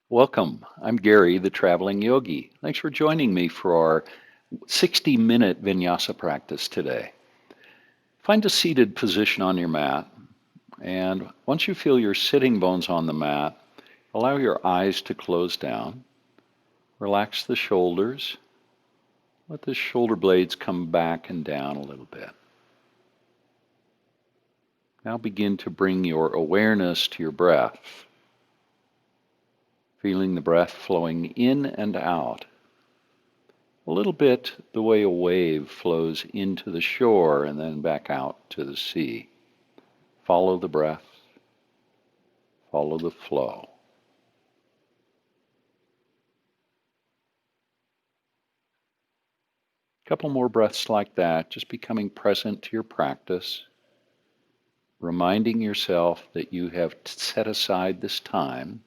Welcome. I'm Gary, the traveling yogi. Thanks for joining me for our 60-minute vinyasa practice today. Find a seated position on your mat, and once you feel your sitting bones on the mat, allow your eyes to close down. Relax the shoulders. Let the shoulder blades come back and down a little bit. Now begin to bring your awareness to your breath, feeling the breath flowing in and out. A little bit the way a wave flows into the shore and then back out to the sea. Follow the breath, follow the flow. A couple more breaths like that, just becoming present to your practice, reminding yourself that you have set aside this time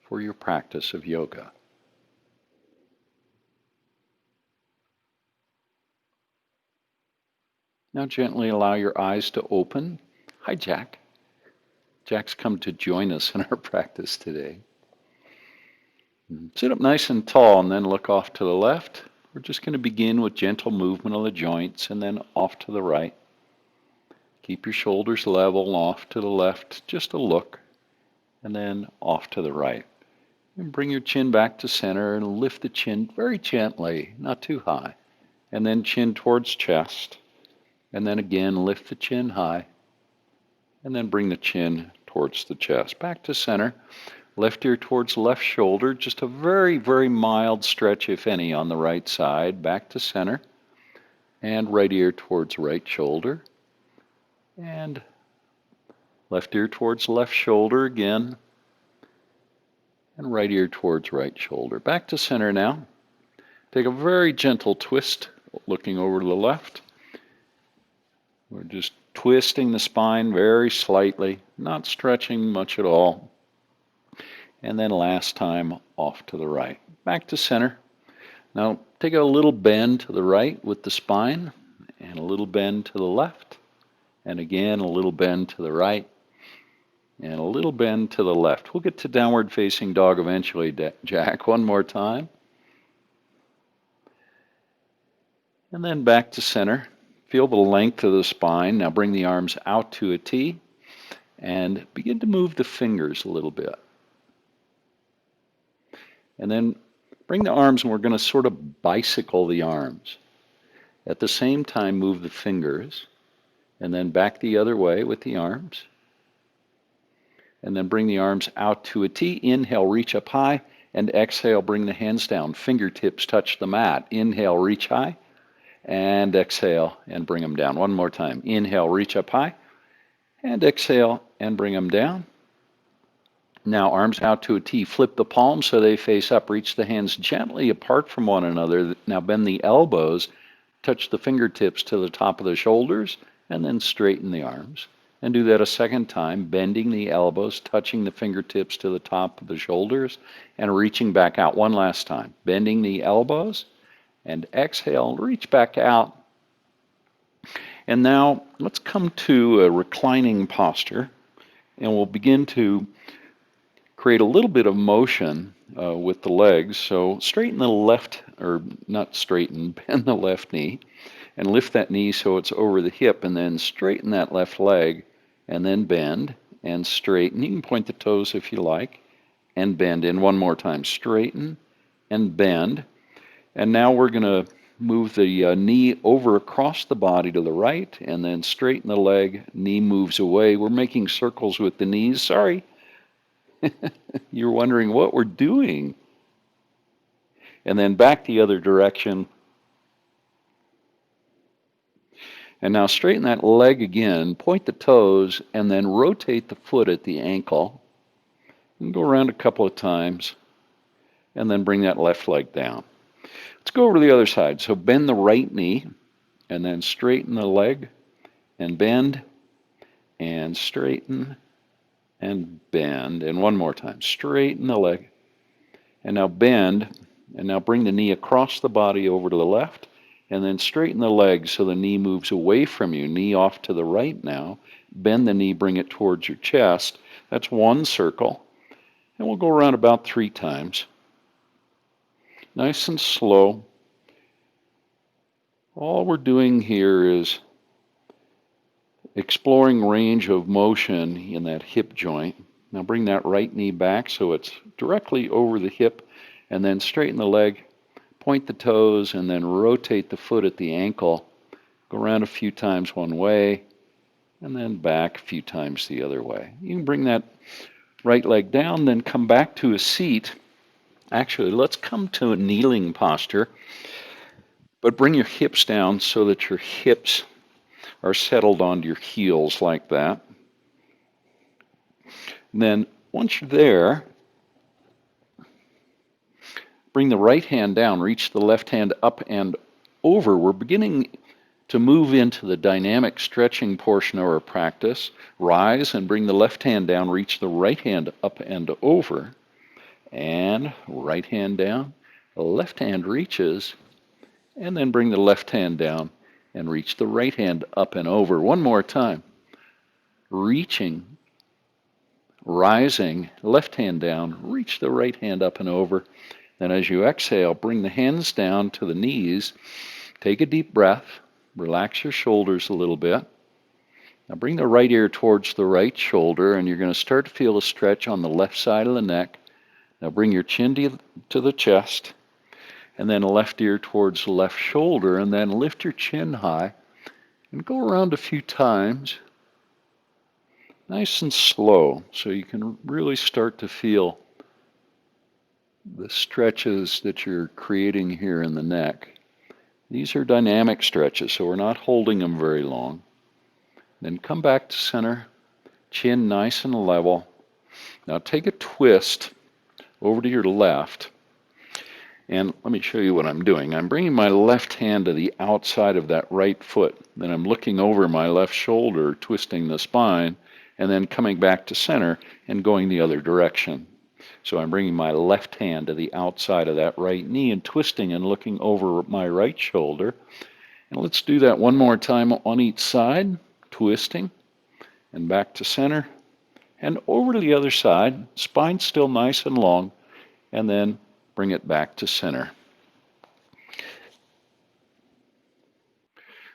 for your practice of yoga. Now gently allow your eyes to open. Hi, Jack. Jack's come to join us in our practice today. Sit up nice and tall and then look off to the left. We're just going to begin with gentle movement of the joints and then off to the right. Keep your shoulders level, off to the left, just a look, and then off to the right. And bring your chin back to center and lift the chin very gently, not too high. And then chin towards chest. And then again, lift the chin high. And then bring the chin towards the chest. Back to center. Left ear towards left shoulder, just a very, very mild stretch, if any, on the right side. Back to center. And right ear towards right shoulder. And left ear towards left shoulder again. And right ear towards right shoulder. Back to center now. Take a very gentle twist, looking over to the left. We're just twisting the spine very slightly, not stretching much at all. And then last time, off to the right. Back to center. Now take a little bend to the right with the spine, and a little bend to the left, and again a little bend to the right, and a little bend to the left. We'll get to downward facing dog eventually, Jack. One more time. And then back to center. Feel the length of the spine. Now bring the arms out to a T, and begin to move the fingers a little bit. And then bring the arms, and we're going to sort of bicycle the arms. At the same time, move the fingers, and then back the other way with the arms. And then bring the arms out to a T. Inhale, reach up high, and exhale, bring the hands down. Fingertips touch the mat. Inhale, reach high, and exhale, and bring them down. One more time. Inhale, reach up high, and exhale, and bring them down. Now arms out to a T. Flip the palms so they face up. Reach the hands gently apart from one another. Now bend the elbows. Touch the fingertips to the top of the shoulders, and then straighten the arms. And do that a second time, bending the elbows, touching the fingertips to the top of the shoulders, and reaching back out. One last time. Bending the elbows, and exhale, reach back out. And now let's come to a reclining posture, and we'll begin to create a little bit of motion with the legs. So straighten the left, or not straighten, bend the left knee and lift that knee so it's over the hip, and then straighten that left leg and then bend and straighten. You can point the toes if you like and bend in. One more time. Straighten and bend. And now we're going to move the knee over across the body to the right and then straighten the leg. Knee moves away. We're making circles with the knees. Sorry. You're wondering what we're doing. And then back the other direction. And now straighten that leg again, point the toes, and then rotate the foot at the ankle. And go around a couple of times, and then bring that left leg down. Let's go over to the other side. So bend the right knee, and then straighten the leg, and bend, and straighten, and bend. And one more time. Straighten the leg, and now bend, and now bring the knee across the body over to the left, and then straighten the leg so the knee moves away from you. Knee off to the right now. Bend the knee, bring it towards your chest. That's one circle. And we'll go around about 3 times. Nice and slow. All we're doing here is exploring range of motion in that hip joint. Now bring that right knee back so it's directly over the hip, and then straighten the leg, point the toes, and then rotate the foot at the ankle. Go around a few times one way, and then back a few times the other way. You can bring that right leg down, then come back to a seat. Actually, let's come to a kneeling posture, but bring your hips down so that your hips are settled onto your heels like that. And then once you're there, bring the right hand down, reach the left hand up and over. We're beginning to move into the dynamic stretching portion of our practice. Rise and bring the left hand down, reach the right hand up and over. And right hand down, the left hand reaches, and then bring the left hand down and reach the right hand up and over. One more time. Reaching, rising, left hand down, reach the right hand up and over. Then as you exhale, bring the hands down to the knees. Take a deep breath. Relax your shoulders a little bit. Now bring the right ear towards the right shoulder, and you're going to start to feel a stretch on the left side of the neck. Now bring your chin to the chest, and then left ear towards the left shoulder, and then lift your chin high, and go around a few times, nice and slow, so you can really start to feel the stretches that you're creating here in the neck. These are dynamic stretches, so we're not holding them very long. Then come back to center, chin nice and level. Now take a twist over to your left, and let me show you what I'm doing. I'm bringing my left hand to the outside of that right foot. Then I'm looking over my left shoulder, twisting the spine, and then coming back to center and going the other direction. So I'm bringing my left hand to the outside of that right knee and twisting and looking over my right shoulder. And let's do that one more time on each side, twisting and back to center and over to the other side, spine still nice and long, and then bring it back to center.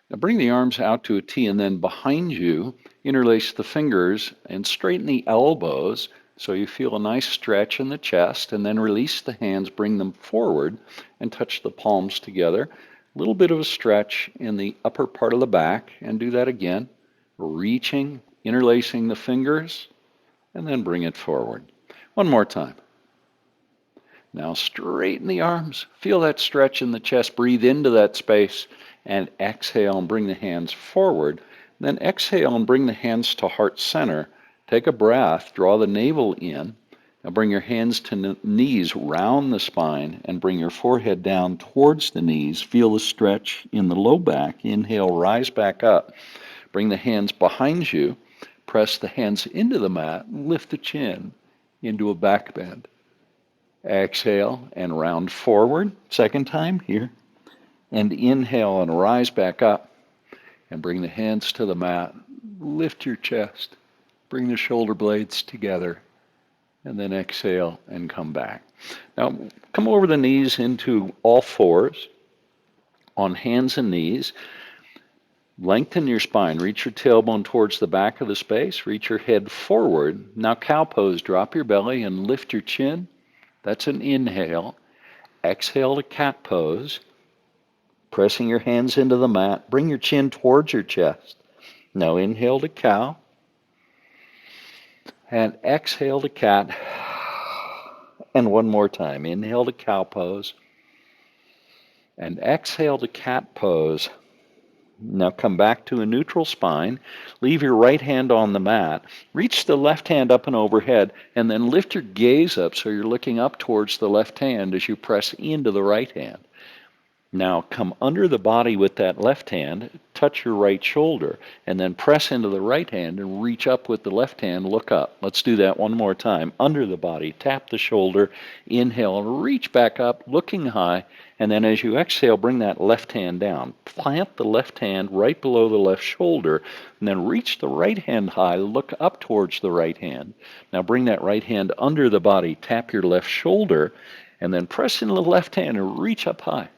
Now bring the arms out to a T, and then behind you, interlace the fingers and straighten the elbows so you feel a nice stretch in the chest, and then release the hands, bring them forward and touch the palms together. A little bit of a stretch in the upper part of the back, and do that again. Reaching, interlacing the fingers, and then bring it forward. One more time. Now straighten the arms. Feel that stretch in the chest. Breathe into that space and exhale and bring the hands forward. Then exhale and bring the hands to heart center. Take a breath. Draw the navel in. Now bring your hands to knees, round the spine, and bring your forehead down towards the knees. Feel the stretch in the low back. Inhale, rise back up. Bring the hands behind you. Press the hands into the mat and lift the chin into a back bend. Exhale and round forward. Second time here. And inhale and rise back up. And bring the hands to the mat. Lift your chest. Bring the shoulder blades together. And then exhale and come back. Now come over the knees into all fours. On hands and knees. Lengthen your spine. Reach your tailbone towards the back of the space. Reach your head forward. Now cow pose. Drop your belly and lift your chin. That's an inhale. Exhale to cat pose. Pressing your hands into the mat. Bring your chin towards your chest. Now inhale to cow. And exhale to cat. And one more time. Inhale to cow pose. And exhale to cat pose. Now come back to a neutral spine. Leave your right hand on the mat. Reach the left hand up and overhead, and then lift your gaze up so you're looking up towards the left hand as you press into the right hand. Now come under the body with that left hand, touch your right shoulder, and then press into the right hand and reach up with the left hand, look up. Let's do that one more time. Under the body, tap the shoulder, inhale, and reach back up, looking high, and then as you exhale, bring that left hand down. Plant the left hand right below the left shoulder, and then reach the right hand high, look up towards the right hand. Now bring that right hand under the body, tap your left shoulder, and then press into the left hand and reach up high.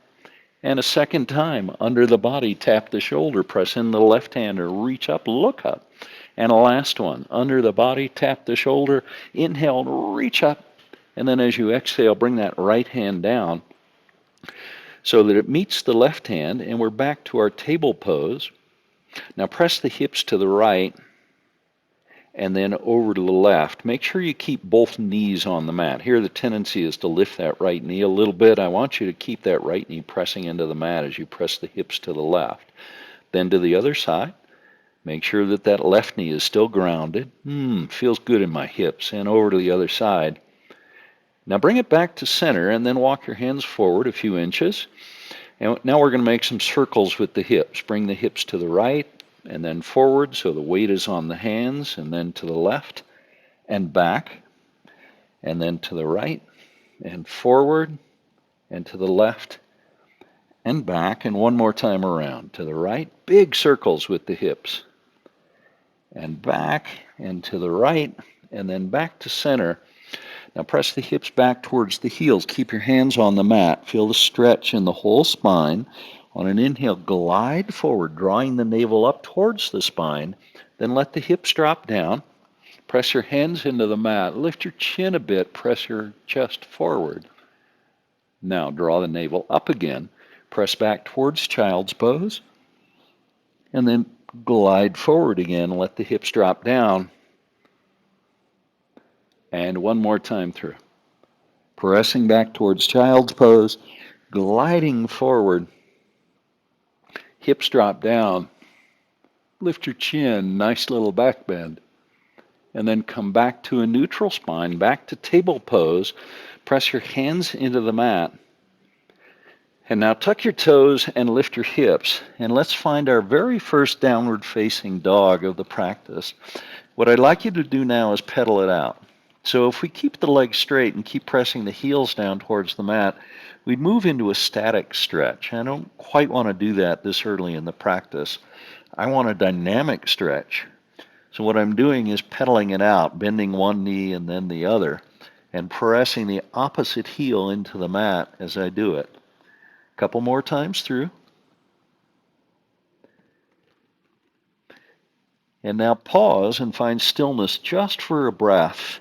And a second time, under the body, tap the shoulder, press in the left hand and reach up, look up. And a last one, under the body, tap the shoulder, inhale, and reach up. And then as you exhale, bring that right hand down so that it meets the left hand, and we're back to our table pose. Now press the hips to the right and then over to the left. Make sure you keep both knees on the mat. Here the tendency is to lift that right knee a little bit. I want you to keep that right knee pressing into the mat as you press the hips to the left. Then to the other side. Make sure that that left knee is still grounded. Feels good in my hips. And over to the other side. Now bring it back to center and then walk your hands forward a few inches. And now we're going to make some circles with the hips. Bring the hips to the right and then forward so the weight is on the hands, and then to the left and back, and then to the right and forward and to the left and back, and one more time around to the right. Big circles with the hips and back and to the right and then back to center. Now press the hips back towards the heels. Keep your hands on the mat. Feel the stretch in the whole spine. On an inhale, glide forward, drawing the navel up towards the spine. Then let the hips drop down. Press your hands into the mat. Lift your chin a bit. Press your chest forward. Now draw the navel up again. Press back towards child's pose. And then glide forward again. Let the hips drop down. And one more time through. Pressing back towards child's pose. Gliding forward. Hips drop down. Lift your chin. Nice little back bend. And then come back to a neutral spine, back to table pose. Press your hands into the mat. And now tuck your toes and lift your hips. And let's find our very first downward facing dog of the practice. What I'd like you to do now is pedal it out. So if we keep the legs straight and keep pressing the heels down towards the mat, we'd move into a static stretch. I don't quite want to do that this early in the practice. I want a dynamic stretch. So what I'm doing is pedaling it out, bending one knee and then the other, and pressing the opposite heel into the mat as I do it. A couple more times through. And now pause and find stillness just for a breath.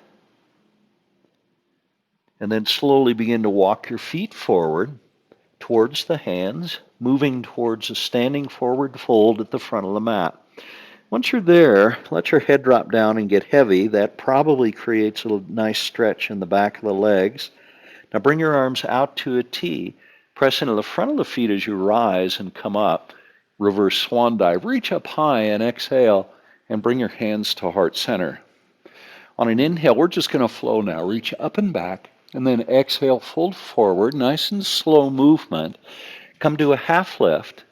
And then slowly begin to walk your feet forward towards the hands, moving towards a standing forward fold at the front of the mat. Once you're there, let your head drop down and get heavy. That probably creates a nice stretch in the back of the legs. Now bring your arms out to a T. Press into the front of the feet as you rise and come up. Reverse swan dive. Reach up high and exhale and bring your hands to heart center. On an inhale, we're just going to flow now. Reach up and back. And then exhale, fold forward, nice and slow movement. Come to a half lift.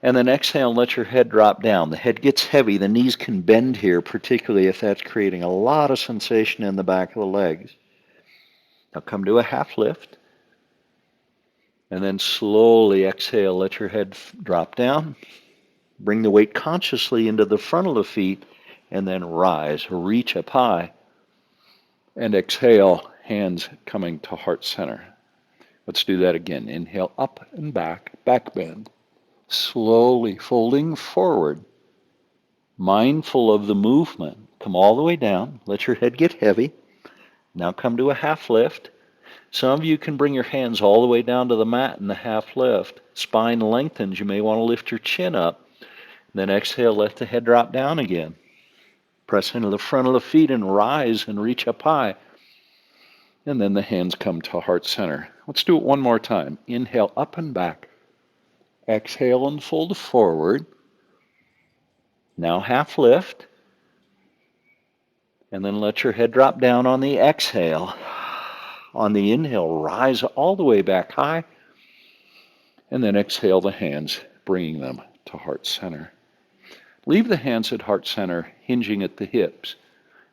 And then exhale and let your head drop down. The head gets heavy. The knees can bend here, particularly if that's creating a lot of sensation in the back of the legs. Now come to a half lift. And then slowly exhale, let your head drop down. Bring the weight consciously into the front of the feet. And then rise, reach up high. And exhale, hands coming to heart center. Let's do that again. Inhale, up and back, back bend. Slowly folding forward. Mindful of the movement. Come all the way down. Let your head get heavy. Now come to a half lift. Some of you can bring your hands all the way down to the mat in the half lift. Spine lengthens. You may want to lift your chin up. Then exhale, let the head drop down again. Press into the front of the feet and rise and reach up high. And then the hands come to heart center. Let's do it one more time. Inhale, up and back. Exhale and fold forward. Now half lift. And then let your head drop down on the exhale. On the inhale, rise all the way back high. And then exhale the hands, bringing them to heart center. Leave the hands at heart center, hinging at the hips.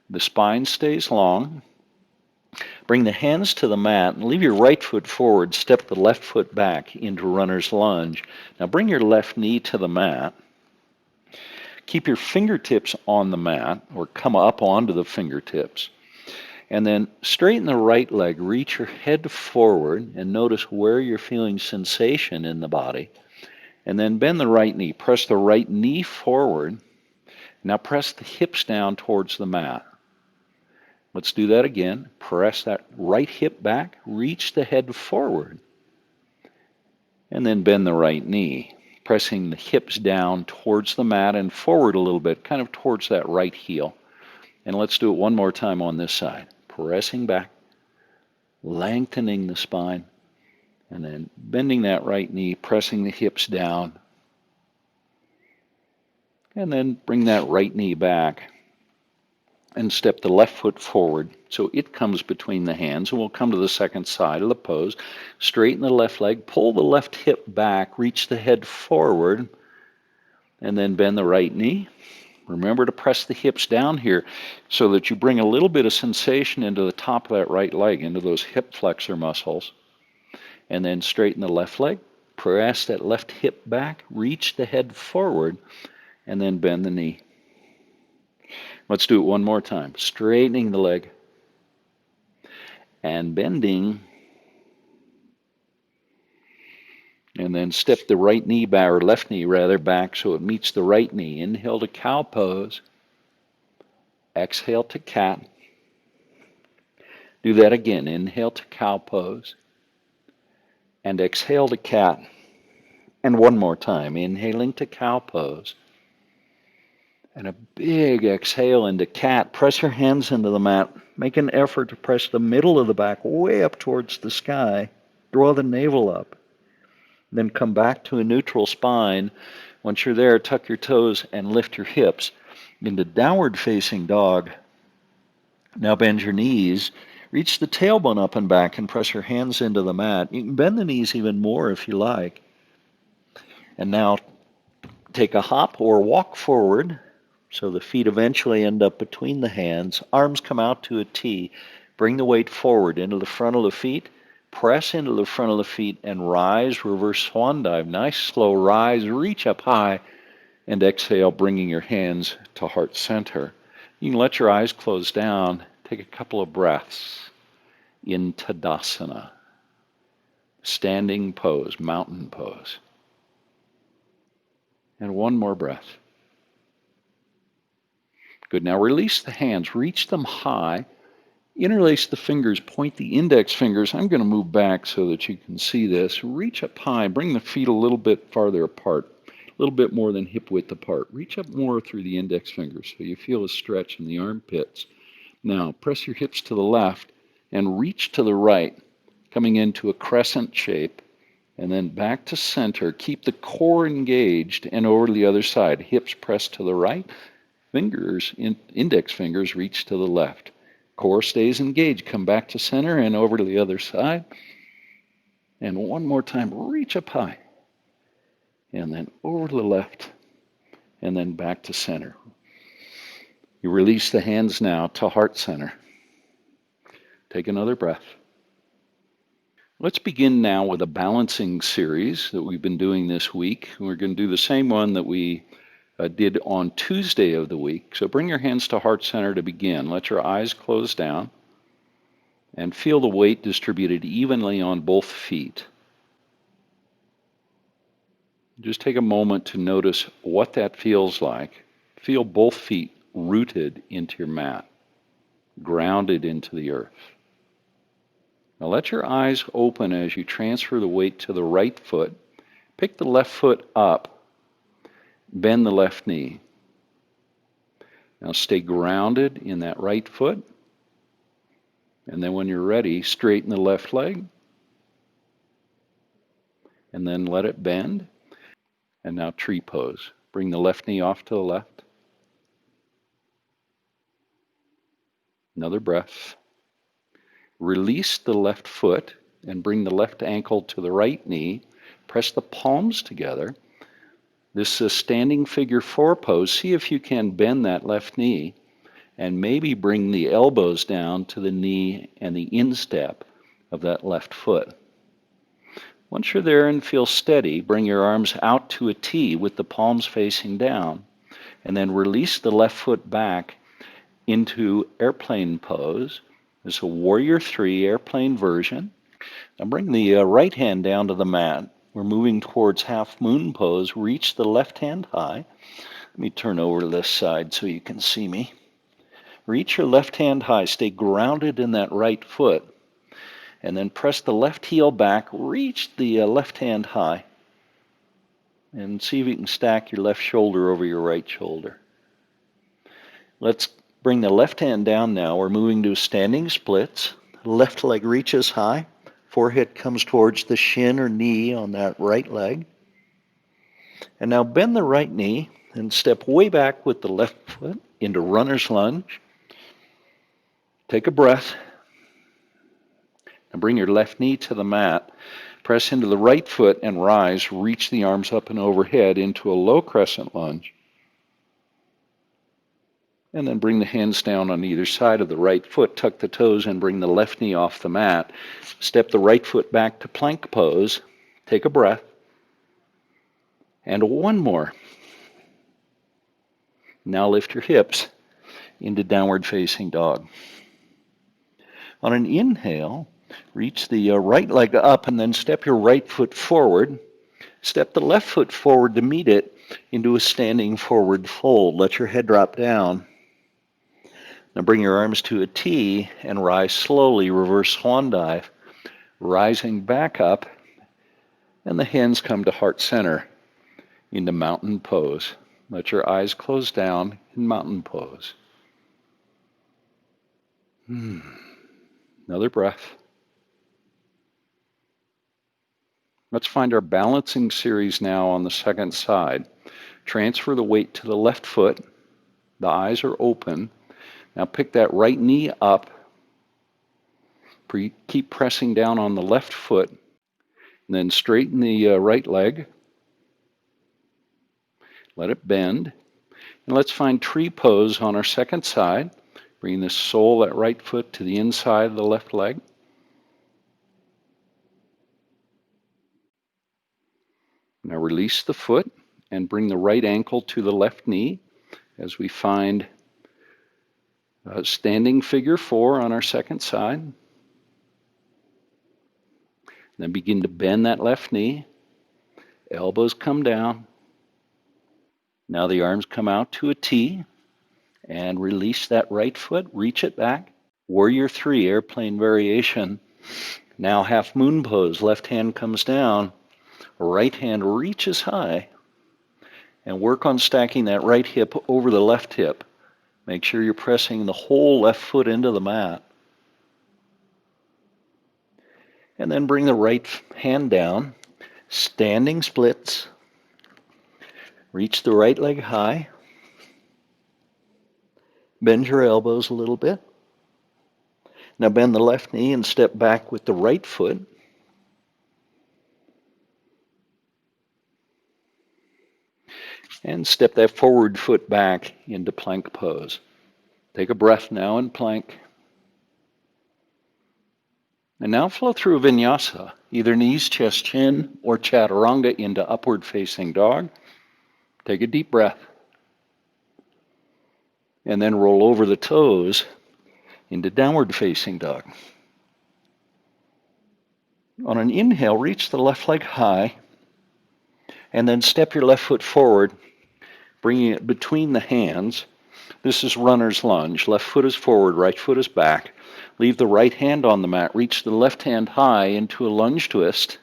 The spine stays long. Bring the hands to the mat and leave your right foot forward. Step the left foot back into runner's lunge. Now bring your left knee to the mat. Keep your fingertips on the mat or come up onto the fingertips. And then straighten the right leg. Reach your head forward and notice where you're feeling sensation in the body. And then bend the right knee. Press the right knee forward. Now press the hips down towards the mat. Let's do that again. Press that right hip back. Reach the head forward. And then bend the right knee. Pressing the hips down towards the mat and forward a little bit, kind of towards that right heel. And let's do it one more time on this side. Pressing back, lengthening the spine, and then bending that right knee, pressing the hips down. And then bring that right knee back and step the left foot forward so it comes between the hands. And we'll come to the second side of the pose. Straighten the left leg, pull the left hip back, reach the head forward, and then bend the right knee. Remember to press the hips down here so that you bring a little bit of sensation into the top of that right leg, into those hip flexor muscles. And then straighten the left leg, press that left hip back, reach the head forward, and then bend the knee. Let's do it one more time. Straightening the leg and bending. And then step the right knee back, or left knee rather, back so it meets the right knee. Inhale to cow pose. Exhale to cat. Do that again. Inhale to cow pose. And exhale to cat. And one more time. Inhaling to cow pose. And a big exhale into cat. Press your hands into the mat. Make an effort to press the middle of the back way up towards the sky. Draw the navel up. Then come back to a neutral spine. Once you're there, tuck your toes and lift your hips into downward facing dog. Now bend your knees. Reach the tailbone up and back and press your hands into the mat. You can bend the knees even more if you like. And now take a hop or walk forward so the feet eventually end up between the hands. Arms come out to a T. Bring the weight forward into the front of the feet. Press into the front of the feet and rise, reverse swan dive. Nice slow rise, reach up high, and exhale, bringing your hands to heart center. You can let your eyes close down. Take a couple of breaths in Tadasana, standing pose, mountain pose. And one more breath. Good. Now release the hands, reach them high. Interlace the fingers, point the index fingers. I'm going to move back so that you can see this. Reach up high, bring the feet a little bit farther apart, a little bit more than hip width apart. Reach up more through the index fingers so you feel a stretch in the armpits. Now press your hips to the left and reach to the right, coming into a crescent shape, and then back to center. Keep the core engaged and over to the other side. Hips pressed to the right, fingers, index fingers reach to the left. Core stays engaged. Come back to center and over to the other side. And one more time, reach up high. And then over to the left. And then back to center. You release the hands now to heart center. Take another breath. Let's begin now with a balancing series that we've been doing this week. We're going to do the same one that we did on Tuesday of the week. So bring your hands to heart center to begin. Let your eyes close down and feel the weight distributed evenly on both feet. Just take a moment to notice what that feels like. Feel both feet rooted into your mat, grounded into the earth. Now let your eyes open as you transfer the weight to the right foot. Pick the left foot up. Bend the left knee. Now stay grounded in that right foot. And then when you're ready, straighten the left leg. And then let it bend. And now tree pose. Bring the left knee off to the left. Another breath. Release the left foot and bring the left ankle to the right knee. Press the palms together. This is a standing figure four pose. See if you can bend that left knee and maybe bring the elbows down to the knee and the instep of that left foot. Once you're there and feel steady, bring your arms out to a T with the palms facing down, and then release the left foot back into airplane pose. It's a warrior three airplane version. Now bring the right hand down to the mat. We're moving towards half moon pose. Reach the left hand high. Let me turn over to this side so you can see me. Reach your left hand high. Stay grounded in that right foot. And then press the left heel back. Reach the left hand high. And see if you can stack your left shoulder over your right shoulder. Let's bring the left hand down now. We're moving to standing splits. Left leg reaches high. Forehead comes towards the shin or knee on that right leg. And now bend the right knee and step way back with the left foot into runner's lunge. Take a breath. And bring your left knee to the mat. Press into the right foot and rise. Reach the arms up and overhead into a low crescent lunge. And then bring the hands down on either side of the right foot. Tuck the toes and bring the left knee off the mat. Step the right foot back to plank pose. Take a breath. And one more. Now lift your hips into downward facing dog. On an inhale, reach the right leg up and then step your right foot forward. Step the left foot forward to meet it into a standing forward fold. Let your head drop down. Now bring your arms to a T and rise slowly, reverse swan dive, rising back up, and the hands come to heart center into mountain pose. Let your eyes close down in mountain pose. Another breath. Let's find our balancing series now on the second side. Transfer the weight to the left foot. The eyes are open. Now pick that right knee up. Keep pressing down on the left foot. And then straighten the right leg. Let it bend. And let's find tree pose on our second side. Bring the sole, that right foot, to the inside of the left leg. Now release the foot and bring the right ankle to the left knee as we find a standing figure four on our second side. Then begin to bend that left knee. Elbows come down. Now the arms come out to a T and release that right foot. Reach it back. Warrior three, airplane variation. Now half moon pose. Left hand comes down. Right hand reaches high. And work on stacking that right hip over the left hip. Make sure you're pressing the whole left foot into the mat. And then bring the right hand down. Standing splits. Reach the right leg high. Bend your elbows a little bit. Now bend the left knee and step back with the right foot. And step that forward foot back into plank pose. Take a breath now in plank. And now flow through vinyasa, either knees, chest, chin, or chaturanga into upward facing dog. Take a deep breath. And then roll over the toes into downward facing dog. On an inhale, reach the left leg high, and then step your left foot forward, bringing it between the hands. This is runner's lunge. Left foot is forward, right foot is back. Leave the right hand on the mat. Reach the left hand high into a lunge twist.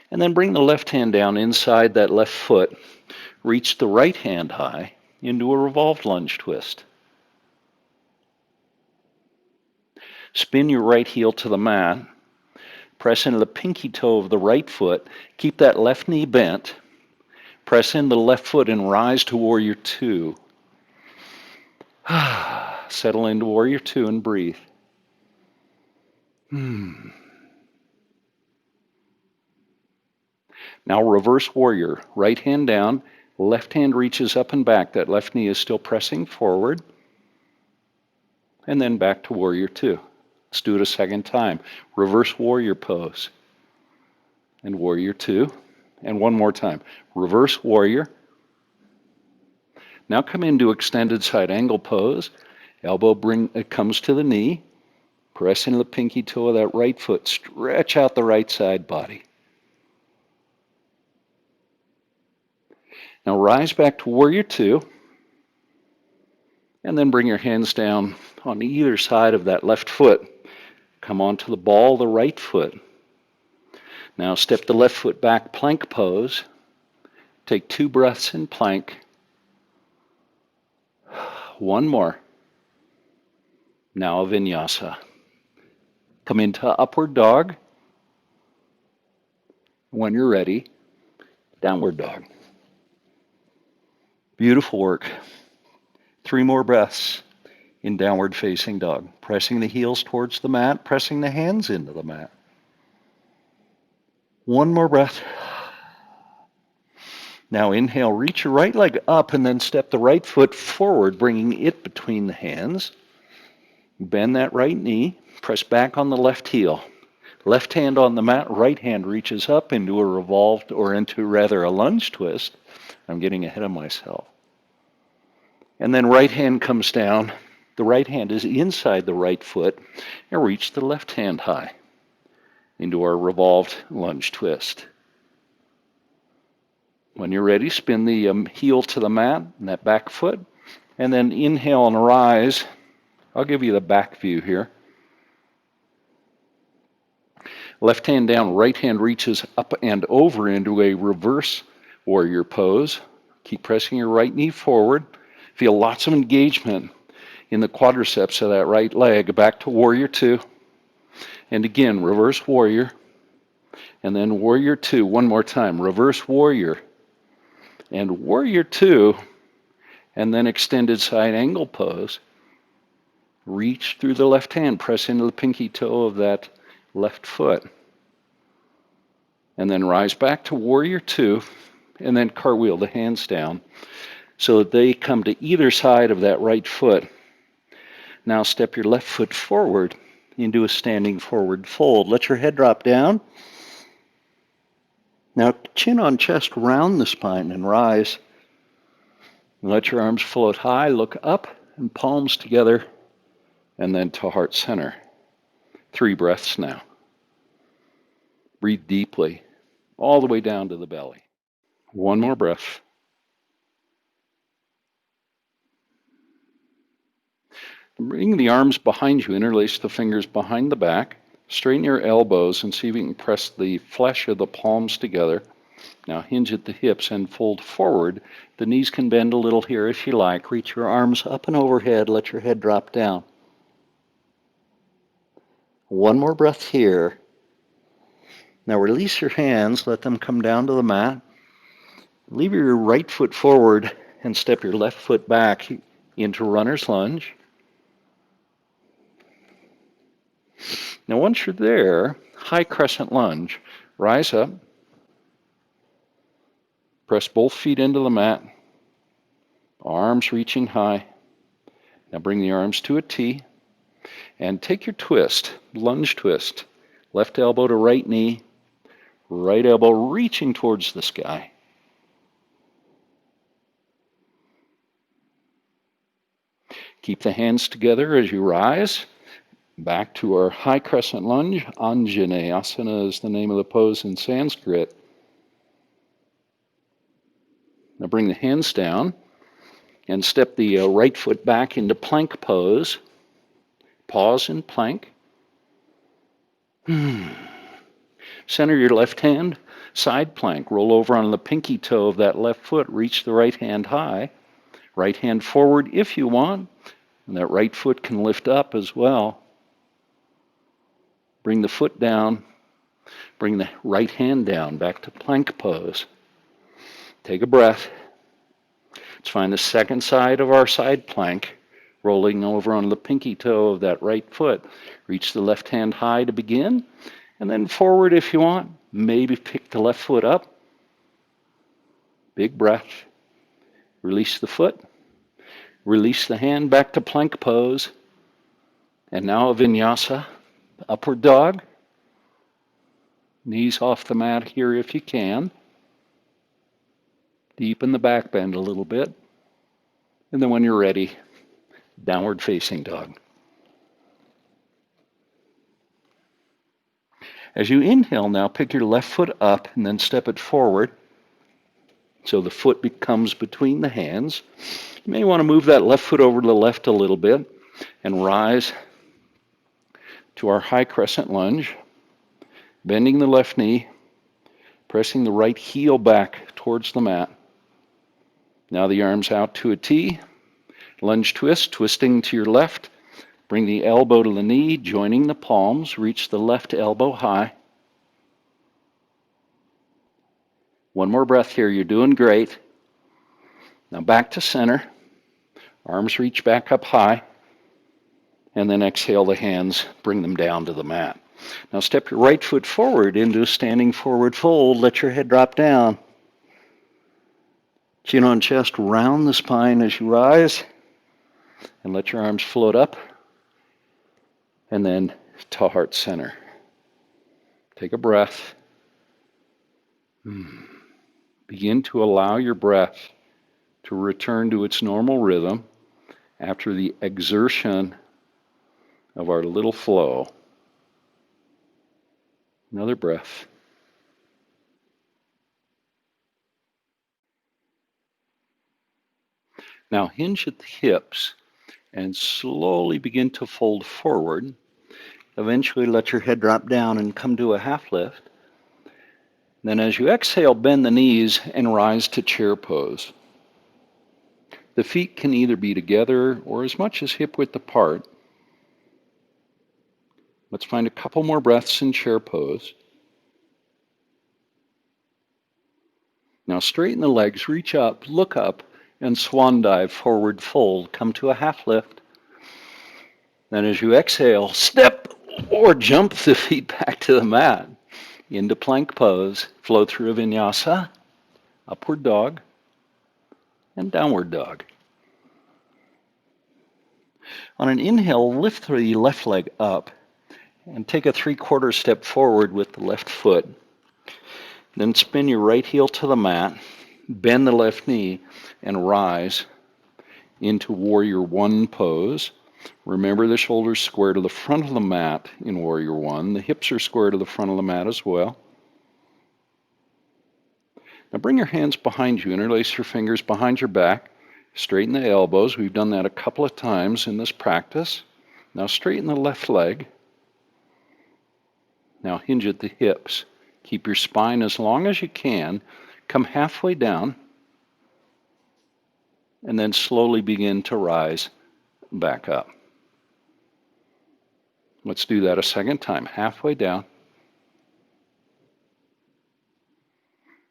And then bring the left hand down inside that left foot. Reach the right hand high into a revolved lunge twist. Spin your right heel to the mat. Press into the pinky toe of the right foot. Keep that left knee bent. Press into the left foot and rise to warrior two. Settle into warrior two and breathe. Now reverse warrior. Right hand down, left hand reaches up and back. That left knee is still pressing forward. And then back to warrior two. Let's do it a second time. Reverse warrior pose. And warrior two. And one more time. Reverse warrior. Now come into extended side angle pose. Elbow comes to the knee. Press into the pinky toe of that right foot. Stretch out the right side body. Now rise back to warrior two. And then bring your hands down on either side of that left foot. Come onto the ball of the right foot. Now step the left foot back, plank pose. Take 2 breaths in plank. One more. Now a vinyasa. Come into upward dog. When you're ready, downward dog. Beautiful work. 3 more breaths in downward facing dog. Pressing the heels towards the mat, pressing the hands into the mat. 1 more breath. Now inhale, reach your right leg up and then step the right foot forward, bringing it between the hands. Bend that right knee, press back on the left heel. Left hand on the mat, right hand reaches up into a revolved, or into rather a lunge twist. I'm getting ahead of myself. And then right hand comes down. The right hand is inside the right foot, and reach the left hand high into our revolved lunge twist. When you're ready, spin the heel to the mat and that back foot, and then inhale and rise. I'll give you the back view here. Left hand down, right hand reaches up and over into a reverse warrior pose. Keep pressing your right knee forward. Feel lots of engagement in the quadriceps of that right leg. Back to warrior two. And again, reverse warrior. And then warrior two, one more time. Reverse warrior. And warrior two. And then extended side angle pose. Reach through the left hand. Press into the pinky toe of that left foot. And then rise back to warrior two. And then cartwheel the hands down so that they come to either side of that right foot. Now step your left foot forward into a standing forward fold. Let your head drop down. Now chin on chest, round the spine and rise. Let your arms float high, look up and palms together, and then to heart center. 3 breaths now. Breathe deeply, all the way down to the belly. 1 more breath. Bring the arms behind you, interlace the fingers behind the back, straighten your elbows and see if you can press the flesh of the palms together. Now hinge at the hips and fold forward. The knees can bend a little here if you like. Reach your arms up and overhead, let your head drop down. 1 more breath here. Now release your hands, let them come down to the mat. Leave your right foot forward and step your left foot back into runner's lunge. Now once you're there, high crescent lunge. Rise up. Press both feet into the mat. Arms reaching high. Now bring the arms to a T. And take your twist, lunge twist. Left elbow to right knee. Right elbow reaching towards the sky. Keep the hands together as you rise. Back to our high crescent lunge. Anjaneyasana is the name of the pose in Sanskrit. Now bring the hands down and step the right foot back into plank pose. Pause in plank. Center your left hand, side plank. Roll over on the pinky toe of that left foot. Reach the right hand high. Right hand forward if you want. And that right foot can lift up as well. Bring the foot down. Bring the right hand down back to plank pose. Take a breath. Let's find the second side of our side plank. Rolling over on the pinky toe of that right foot. Reach the left hand high to begin, and then forward if you want. Maybe pick the left foot up. Big breath. Release the foot. Release the hand back to plank pose. And now a vinyasa, upward dog. Knees off the mat here if you can. Deepen the back bend a little bit. And then when you're ready, downward facing dog. As you inhale now, pick your left foot up and then step it forward so the foot becomes between the hands. You may want to move that left foot over to the left a little bit and rise to our high crescent lunge, bending the left knee, pressing the right heel back towards the mat. Now the arms out to a T, lunge twist, twisting to your left. Bring the elbow to the knee, joining the palms. Reach the left elbow high. One more breath here. You're doing great. Now back to center. Arms reach back up high. And then exhale the hands. Bring them down to the mat. Now step your right foot forward into a standing forward fold. Let your head drop down. Chin on chest, round the spine as you rise. And let your arms float up. And then to heart center. Take a breath. Begin to allow your breath to return to its normal rhythm after the exertion of our little flow. Another breath. Now hinge at the hips and slowly begin to fold forward. Eventually let your head drop down and come to a half lift. Then as you exhale, bend the knees and rise to chair pose. The feet can either be together or as much as hip width apart. Let's find a couple more breaths in chair pose. Now straighten the legs, reach up, look up, and swan dive, forward fold. Come to a half lift. Then as you exhale, step or jump the feet back to the mat. Into plank pose, flow through a vinyasa, upward dog, and downward dog. On an inhale, lift the left leg up and take a 3/4 step forward with the left foot. Then spin your right heel to the mat, bend the left knee, and rise into Warrior One pose. Remember the shoulders square to the front of the mat in Warrior One. The hips are square to the front of the mat as well. Now bring your hands behind you, interlace your fingers behind your back, straighten the elbows. We've done that a couple of times in this practice. Now straighten the left leg. Now hinge at the hips. Keep your spine as long as you can. Come halfway down, and then slowly begin to rise back up. Let's do that a second time. Halfway down,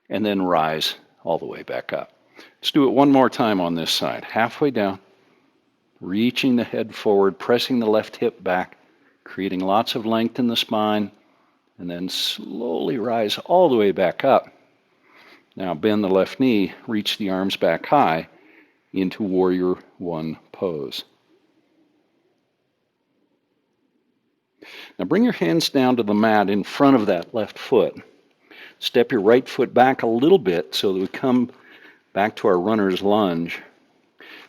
and then rise all the way back up. Let's do it one more time on this side. Halfway down, reaching the head forward, pressing the left hip back, creating lots of length in the spine, and then slowly rise all the way back up. Now bend the left knee, reach the arms back high into Warrior One pose. Now bring your hands down to the mat in front of that left foot. Step your right foot back a little bit so that we come back to our runner's lunge.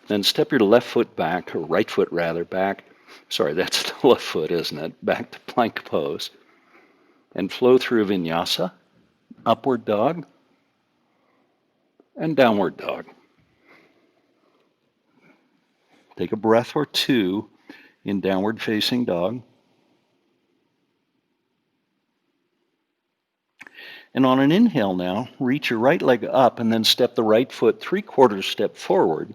Then step your left foot back, or right foot rather, back. Sorry, that's the left foot, isn't it? Back to plank pose. And flow through vinyasa, upward dog, and downward dog. Take a breath or two in downward facing dog. And on an inhale now, reach your right leg up and then step the right foot 3/4 step forward.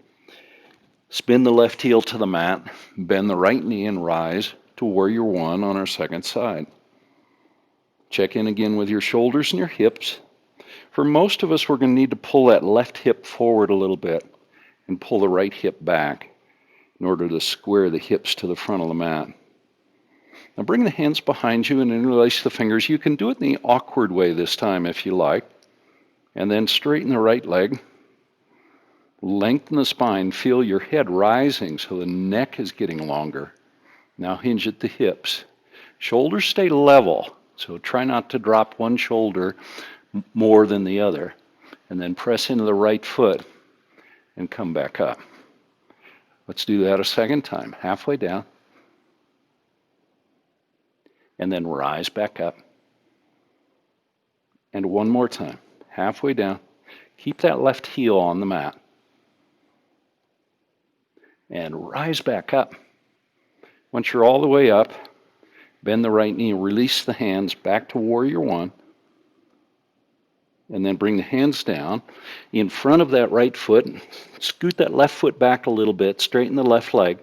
Spin the left heel to the mat, bend the right knee and rise to Warrior One on our second side. Check in again with your shoulders and your hips. For most of us, we're going to need to pull that left hip forward a little bit and pull the right hip back. in order to square the hips to the front of the mat. Now bring the hands behind you and interlace the fingers. You can do it in the awkward way this time if you like. And then straighten the right leg. Lengthen the spine. Feel your head rising so the neck is getting longer. Now hinge at the hips. Shoulders stay level, so try not to drop one shoulder more than the other. And then press into the right foot and come back up. Let's do that a second time. Halfway down. And then rise back up. And one more time. Halfway down. Keep that left heel on the mat. And rise back up. Once you're all the way up, bend the right knee, release the hands back to warrior one, and then bring the hands down in front of that right foot. Scoot that left foot back a little bit, straighten the left leg,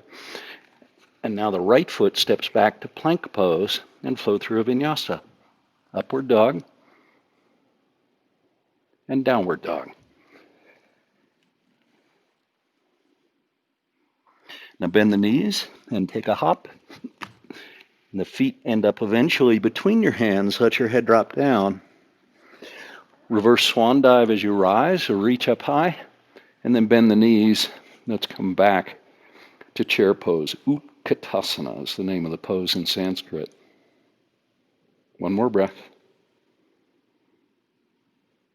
and now the right foot steps back to plank pose and flow through a vinyasa. Upward dog and downward dog. Now bend the knees and take a hop. And the feet end up eventually between your hands. Let your head drop down. Reverse swan dive as you rise or reach up high. And then bend the knees. Let's come back to chair pose. Utkatasana is the name of the pose in Sanskrit. One more breath.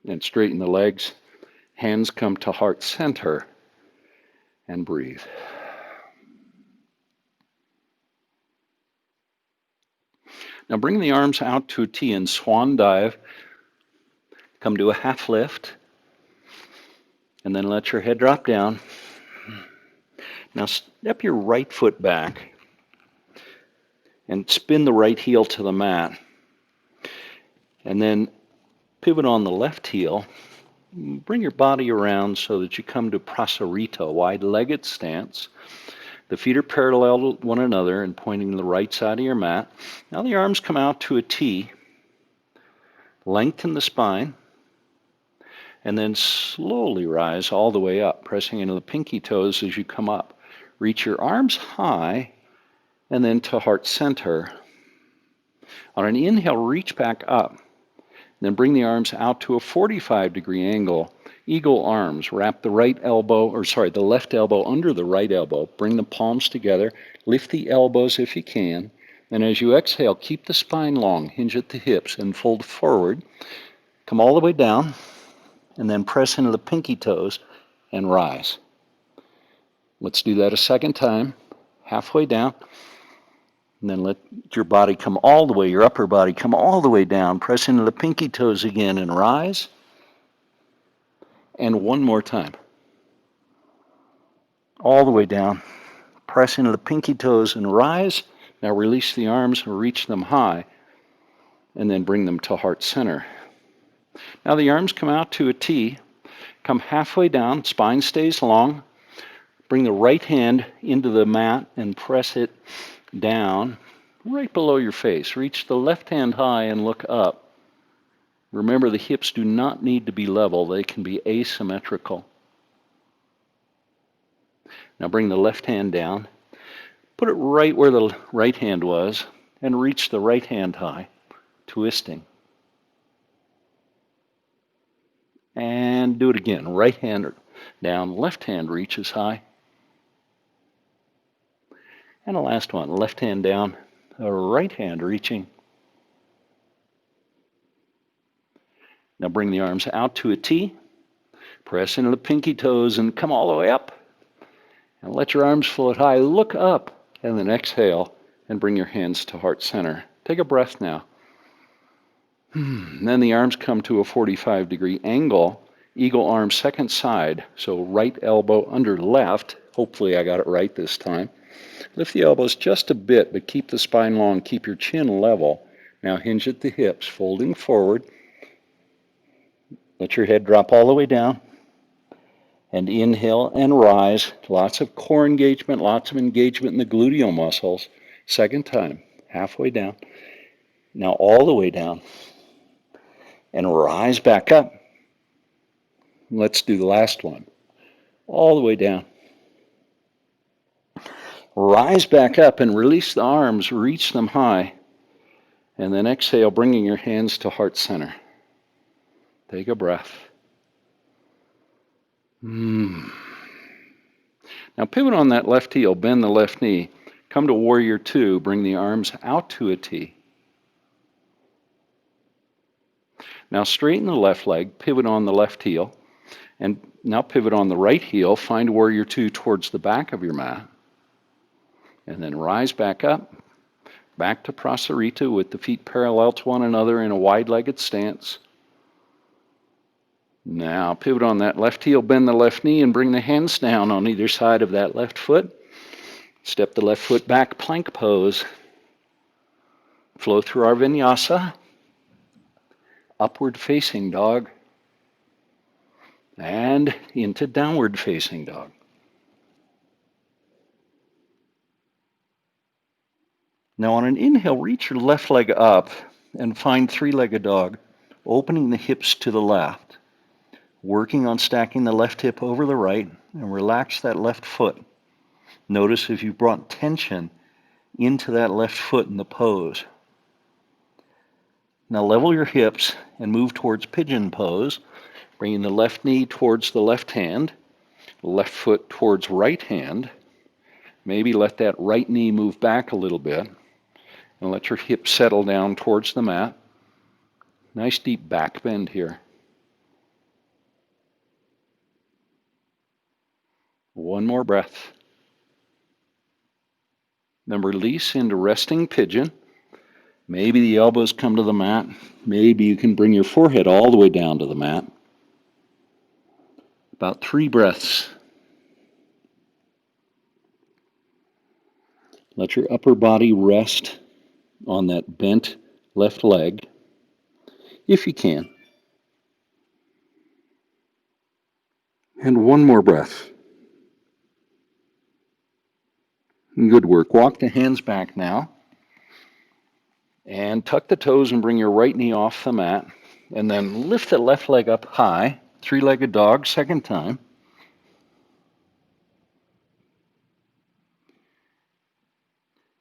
And straighten the legs. Hands come to heart center. And breathe. Now bring the arms out to a T in swan dive. Come to a half lift. And then let your head drop down. Now step your right foot back. And spin the right heel to the mat. And then pivot on the left heel. Bring your body around so that you come to prasarita, wide-legged stance. The feet are parallel to one another and pointing to the right side of your mat. Now the arms come out to a T. Lengthen the spine. And then slowly rise all the way up, pressing into the pinky toes as you come up. Reach your arms high and then to heart center. On an inhale, reach back up. Then bring the arms out to a 45-degree angle. Eagle arms. Wrap the the left elbow under the right elbow. Bring the palms together. Lift the elbows if you can. And as you exhale, keep the spine long. Hinge at the hips and fold forward. Come all the way down. And then press into the pinky toes and rise. Let's do that a second time. Halfway down. And then let your body come all the way, your upper body come all the way down. Press into the pinky toes again and rise. And one more time. All the way down. Press into the pinky toes and rise. Now release the arms and reach them high. And then bring them to heart center. Now the arms come out to a T. Come halfway down. Spine stays long. Bring the right hand into the mat and press it down right below your face. Reach the left hand high and look up. Remember, the hips do not need to be level. They can be asymmetrical. Now bring the left hand down. Put it right where the right hand was and reach the right hand high, twisting. And do it again. Right hand down, left hand reaches high. And the last one, left hand down, right hand reaching. Now bring the arms out to a T. Press into the pinky toes and come all the way up. And let your arms float high. Look up. And then exhale and bring your hands to heart center. Take a breath now. And then the arms come to a 45-degree angle. Eagle arm second side. So right elbow under left. Hopefully I got it right this time. Lift the elbows just a bit, but keep the spine long. Keep your chin level. Now hinge at the hips, folding forward. Let your head drop all the way down. And inhale and rise. Lots of core engagement, lots of engagement in the gluteal muscles. Second time, halfway down. Now all the way down. And rise back up. Let's do the last one. All the way down. Rise back up and release the arms, reach them high, and then exhale, bringing your hands to heart center. Take a breath. Now pivot on that left heel, bend the left knee. Come to warrior two, bring the arms out to a T. Now straighten the left leg, pivot on the left heel, and now pivot on the right heel, find warrior two towards the back of your mat, and then rise back up, back to prasarita with the feet parallel to one another in a wide-legged stance. Now pivot on that left heel, bend the left knee, and bring the hands down on either side of that left foot. Step the left foot back, plank pose. Flow through our vinyasa. Upward facing dog. And into downward facing dog. Now on an inhale, reach your left leg up and find three-legged dog, opening the hips to the left. Working on stacking the left hip over the right, and relax that left foot. Notice if you brought tension into that left foot in the pose. Now level your hips and move towards pigeon pose, bringing the left knee towards the left hand, left foot towards right hand. Maybe let that right knee move back a little bit, and let your hips settle down towards the mat. Nice deep back bend here. One more breath. Then release into resting pigeon. Maybe the elbows come to the mat. Maybe you can bring your forehead all the way down to the mat. About 3 breaths. Let your upper body rest on that bent left leg, if you can. And one more breath. Good work. Walk the hands back now. And tuck the toes and bring your right knee off the mat. And then lift the left leg up high. Three-legged dog, second time.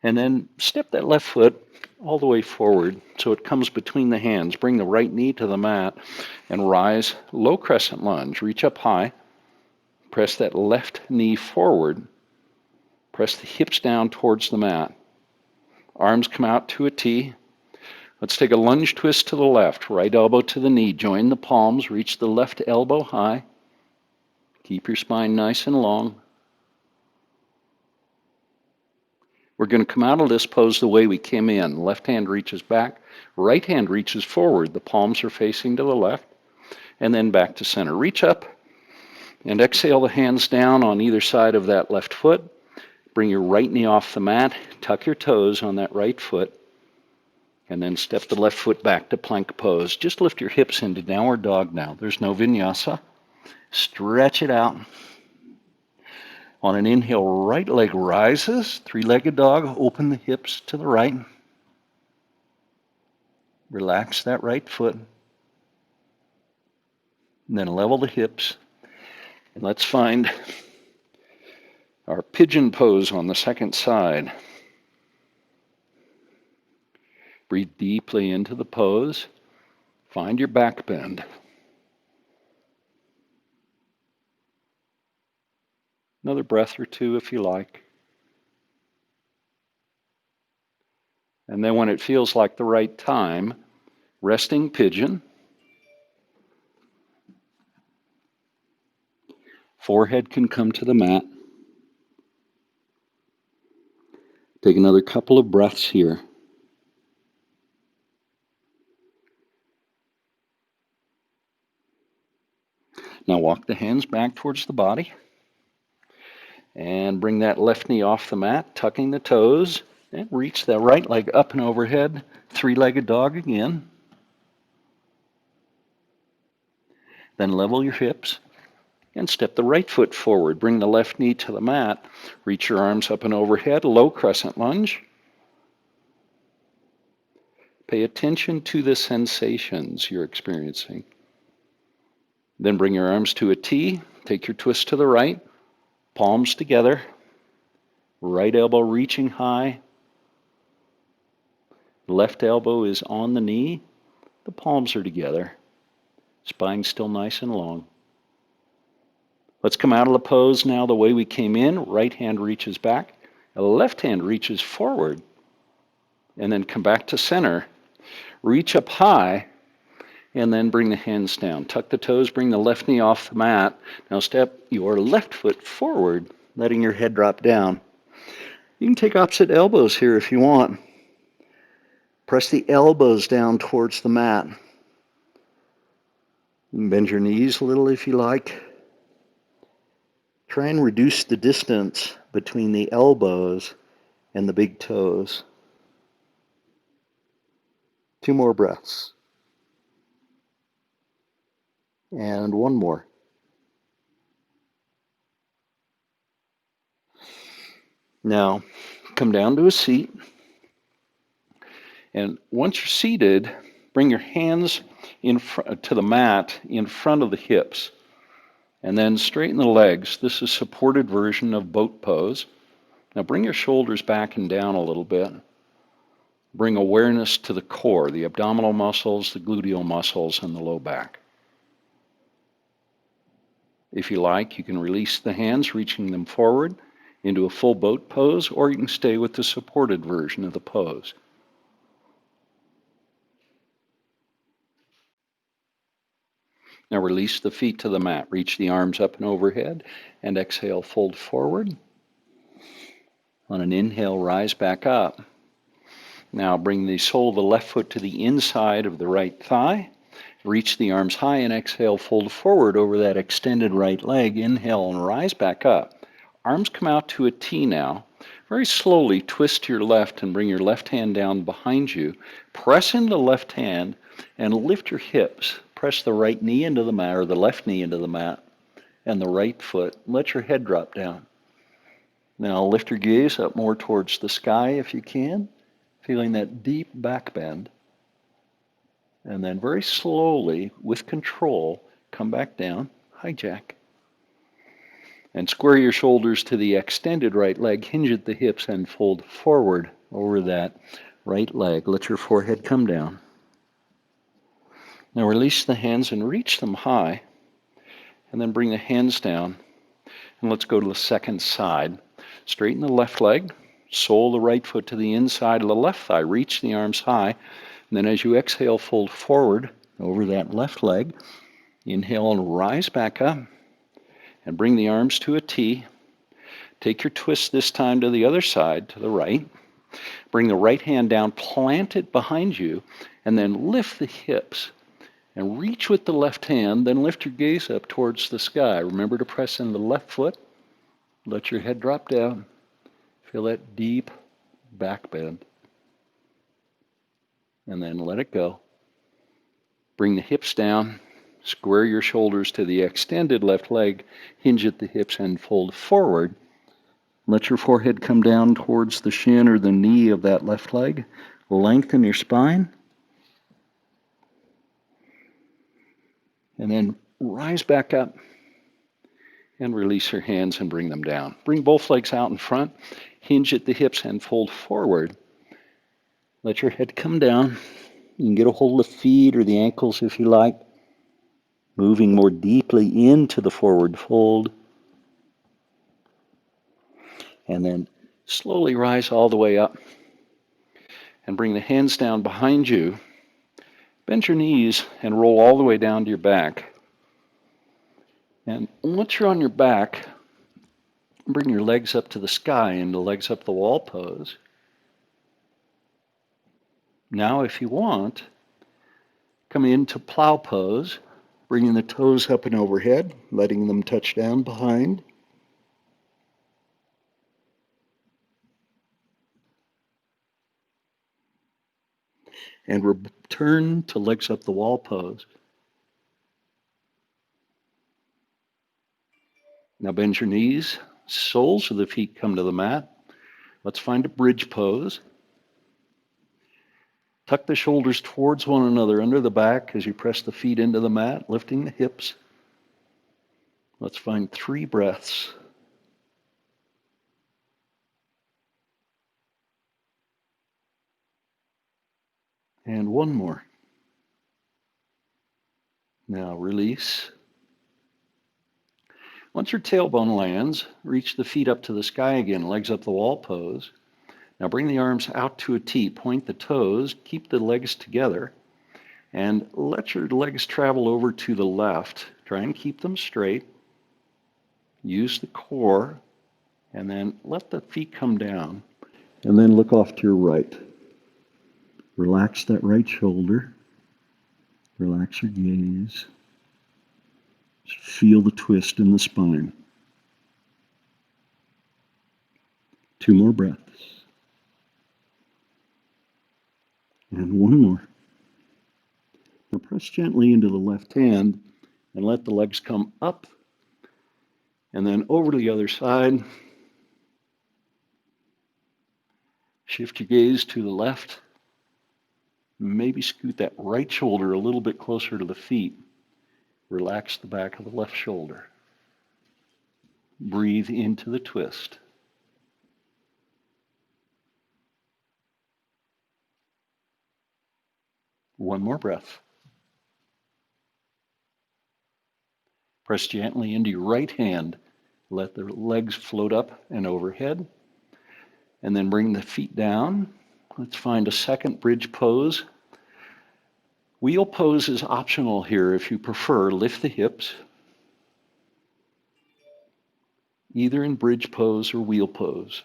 And then step that left foot all the way forward so it comes between the hands. Bring the right knee to the mat and rise, low crescent lunge. Reach up high. Press that left knee forward. Press the hips down towards the mat. Arms come out to a T. Let's take a lunge twist to the left. Right elbow to the knee. Join the palms. Reach the left elbow high. Keep your spine nice and long. We're going to come out of this pose the way we came in. Left hand reaches back. Right hand reaches forward. The palms are facing to the left. And then back to center. Reach up and exhale the hands down on either side of that left foot. Bring your right knee off the mat. Tuck your toes on that right foot. And then step the left foot back to plank pose. Just lift your hips into downward dog now. There's no vinyasa. Stretch it out. On an inhale, right leg rises. Three-legged dog. Open the hips to the right. Relax that right foot. And then level the hips. And let's find our pigeon pose on the second side. Breathe deeply into the pose. Find your back bend. Another breath or two if you like. And then when it feels like the right time, resting pigeon. Forehead can come to the mat. Take another couple of breaths here. Now walk the hands back towards the body. And bring that left knee off the mat, tucking the toes. And reach that right leg up and overhead. Three-legged dog again. Then level your hips. And step the right foot forward. Bring the left knee to the mat. Reach your arms up and overhead. Low crescent lunge. Pay attention to the sensations you're experiencing. Then bring your arms to a T. Take your twist to the right. Palms together. Right elbow reaching high. Left elbow is on the knee. The palms are together. Spine still nice and long. Let's come out of the pose now the way we came in. Right hand reaches back. The left hand reaches forward. And then come back to center. Reach up high. And then bring the hands down. Tuck the toes. Bring the left knee off the mat. Now step your left foot forward, letting your head drop down. You can take opposite elbows here if you want. Press the elbows down towards the mat. You can bend your knees a little if you like. Try and reduce the distance between the elbows and the big toes. 2 more breaths. And 1 more. Now, come down to a seat. And once you're seated, bring your hands to the mat in front of the hips. And then straighten the legs. This is a supported version of boat pose. Now bring your shoulders back and down a little bit. Bring awareness to the core, the abdominal muscles, the gluteal muscles, and the low back. If you like, you can release the hands, reaching them forward into a full boat pose, or you can stay with the supported version of the pose. Now release the feet to the mat. Reach the arms up and overhead, and exhale, fold forward. On an inhale, rise back up. Now bring the sole of the left foot to the inside of the right thigh. Reach the arms high and exhale, fold forward over that extended right leg. Inhale and rise back up. Arms come out to a T now. Very slowly twist to your left and bring your left hand down behind you. Press into the left hand and lift your hips. Press the right knee into the mat or the left knee into the mat and the right foot. Let your head drop down. Now lift your gaze up more towards the sky if you can, feeling that deep back bend. And then very slowly, with control, come back down, hijack. And square your shoulders to the extended right leg, hinge at the hips, and fold forward over that right leg. Let your forehead come down. Now release the hands and reach them high, and then bring the hands down. And let's go to the second side. Straighten the left leg, sole the right foot to the inside of the left thigh. Reach the arms high. And then as you exhale, fold forward over that left leg. Inhale and rise back up. And bring the arms to a T. Take your twist this time to the other side, to the right. Bring the right hand down, plant it behind you, and then lift the hips. And reach with the left hand, then lift your gaze up towards the sky. Remember to press in the left foot. Let your head drop down. Feel that deep back bend. And then let it go. Bring the hips down. Square your shoulders to the extended left leg. Hinge at the hips and fold forward. Let your forehead come down towards the shin or the knee of that left leg. Lengthen your spine. And then rise back up. And release your hands and bring them down. Bring both legs out in front. Hinge at the hips and fold forward. Let your head come down. You can get a hold of the feet or the ankles if you like. Moving more deeply into the forward fold. And then slowly rise all the way up. And bring the hands down behind you. Bend your knees and roll all the way down to your back. And once you're on your back, bring your legs up to the sky into legs up the wall pose. Now, if you want, come into plow pose, bringing the toes up and overhead, letting them touch down behind. And return to legs up the wall pose. Now bend your knees, soles of the feet come to the mat. Let's find a bridge pose. Tuck the shoulders towards one another under the back as you press the feet into the mat, lifting the hips. Let's find 3 breaths. And one more. Now release. Once your tailbone lands, reach the feet up to the sky again, legs up the wall pose. Now bring the arms out to a T, point the toes, keep the legs together, and let your legs travel over to the left. Try and keep them straight. Use the core, and then let the feet come down. And then look off to your right. Relax that right shoulder. Relax your gaze. Feel the twist in the spine. 2 more breaths. And one more. Now press gently into the left hand and let the legs come up and then over to the other side. Shift your gaze to the left. Maybe scoot that right shoulder a little bit closer to the feet. Relax the back of the left shoulder. Breathe into the twist. One more breath. Press gently into your right hand. Let the legs float up and overhead. And then bring the feet down. Let's find a second bridge pose. Wheel pose is optional here if you prefer. Lift the hips, either in bridge pose or wheel pose.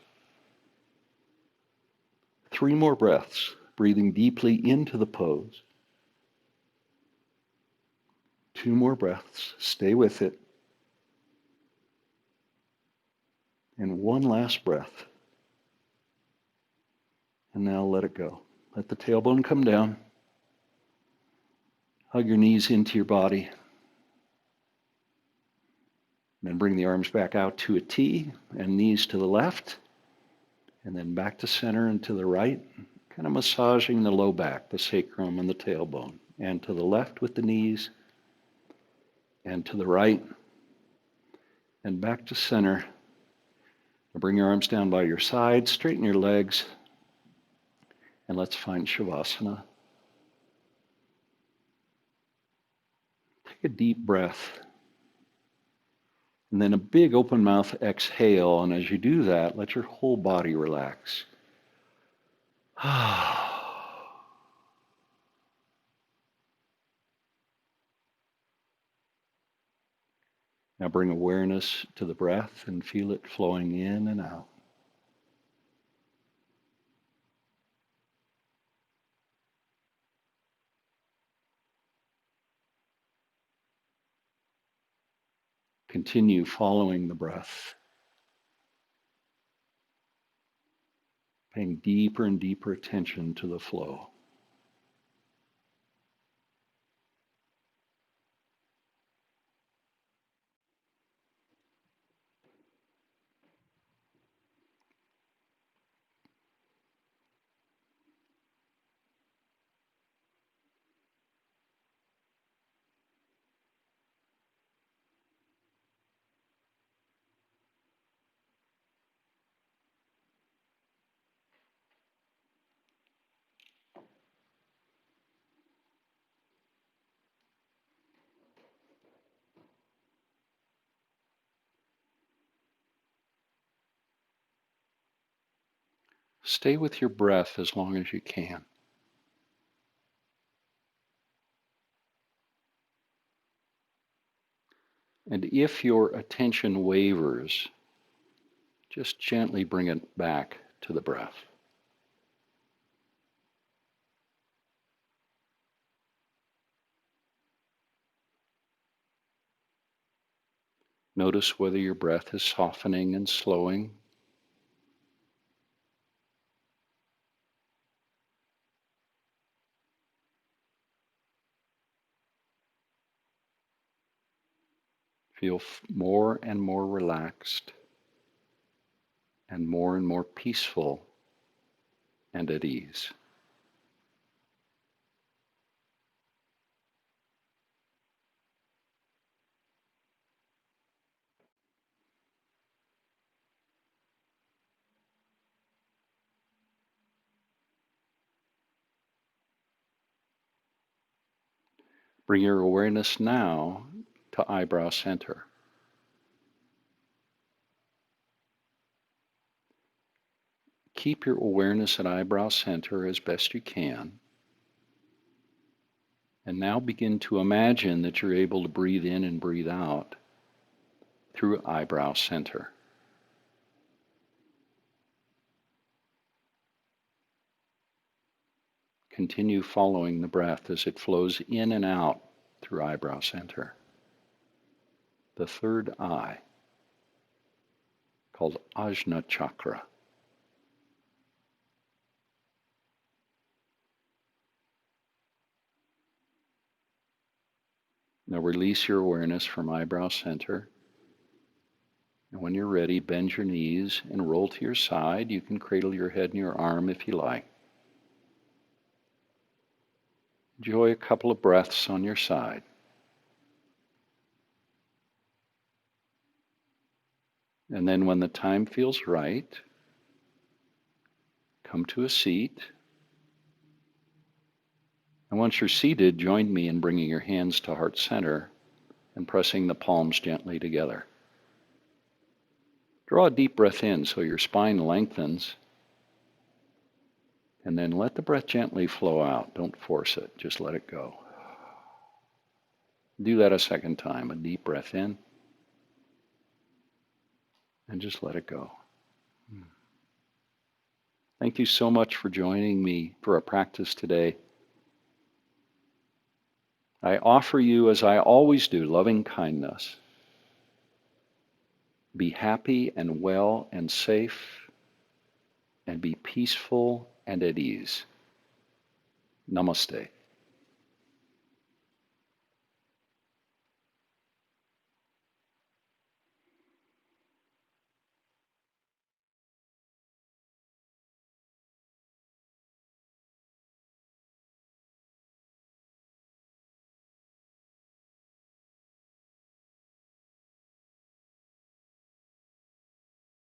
3 more breaths, breathing deeply into the pose. 2 more breaths, stay with it. And one last breath. And now let it go. Let the tailbone come down. Hug your knees into your body. Then bring the arms back out to a T and knees to the left. And then back to center and to the right. Kind of massaging the low back, the sacrum and the tailbone. And to the left with the knees. And to the right. And back to center. Bring your arms down by your side. Straighten your legs. And let's find Shavasana. Take a deep breath. And then a big open mouth exhale. And as you do that, let your whole body relax. Now bring awareness to the breath and feel it flowing in and out. Continue following the breath, paying deeper and deeper attention to the flow. Stay with your breath as long as you can. And if your attention wavers, just gently bring it back to the breath. Notice whether your breath is softening and slowing. Feel more and more relaxed and more peaceful and at ease. Bring your awareness now to eyebrow center. Keep your awareness at eyebrow center as best you can. And now begin to imagine that you're able to breathe in and breathe out through eyebrow center. Continue following the breath as it flows in and out through eyebrow center. The third eye, called Ajna Chakra. Now release your awareness from eyebrow center. And when you're ready, bend your knees and roll to your side. You can cradle your head in your arm if you like. Enjoy a couple of breaths on your side. And then when the time feels right, come to a seat. And once you're seated, join me in bringing your hands to heart center and pressing the palms gently together. Draw a deep breath in so your spine lengthens, and then let the breath gently flow out. Don't force it, just let it go. Do that a second time, a deep breath in, and just let it go. Thank you so much for joining me for our practice today. I offer you, as I always do, loving kindness. Be happy and well and safe, and be peaceful and at ease. Namaste.